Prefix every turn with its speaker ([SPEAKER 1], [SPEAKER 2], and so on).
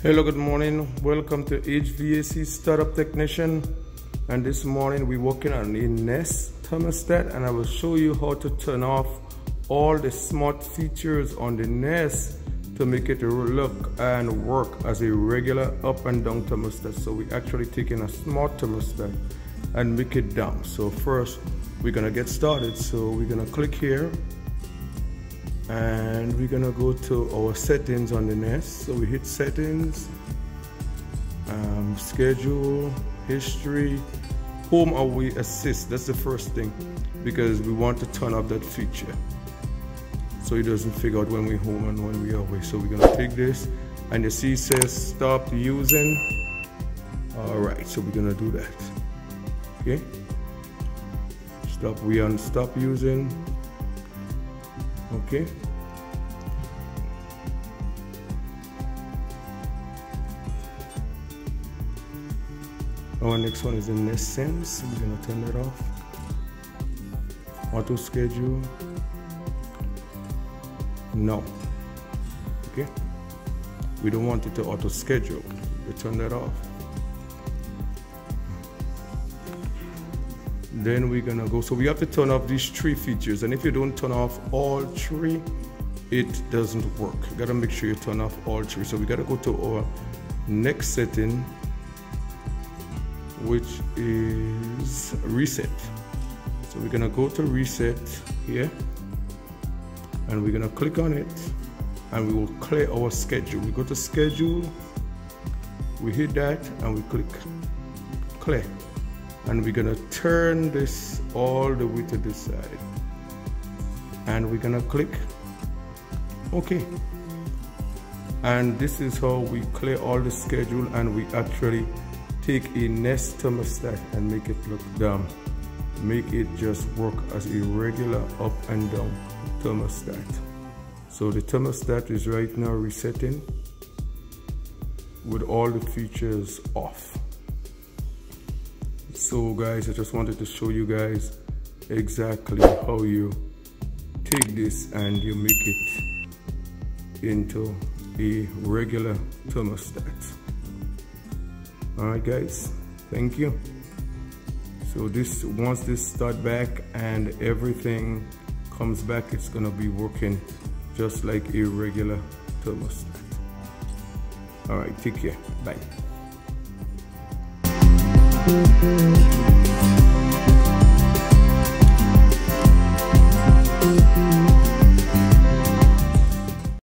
[SPEAKER 1] Hello, good morning. Welcome to HVAC Startup Technician. And this morning we're working on a Nest thermostat, and I will show you how to turn off all the smart features on the Nest to make it look and work as a regular up and down thermostat. So we're actually taking a smart thermostat and make it down. So first we're gonna get started. So we're gonna click here and we're gonna go to our settings on the Nest. So we hit settings, schedule, history, home away assist. That's the first thing, because we want to turn off that feature so it doesn't figure out when we're home and when we're away. So we're gonna take this, and you see it says stop using. All right, so we're gonna do that. Okay, we on stop using. Okay, our next one is the Nest Sense. We're gonna turn that off. Auto schedule, no. Okay, we don't want it to auto schedule. We turn that off. Then we're gonna go, so we have to turn off these three features, and if you don't turn off all three, it doesn't work. You gotta make sure you turn off all three. So we gotta go to our next setting, which is reset. So we're gonna go to reset here, and we're gonna click on it, and we will clear our schedule. We go to schedule, we hit that, and we click clear. And we're gonna turn this all the way to this side, and we're gonna click OK. And this is how we clear all the schedule, and we actually take a Nest thermostat and make it look down, make it just work as a regular up and down thermostat. So the thermostat is right now resetting with all the features off. So guys, I just wanted to show you guys exactly how you take this and you make it into a regular thermostat. Alright guys, thank you. So this, once this start back and everything comes back, it's gonna be working just like a regular thermostat. Alright, take care, bye.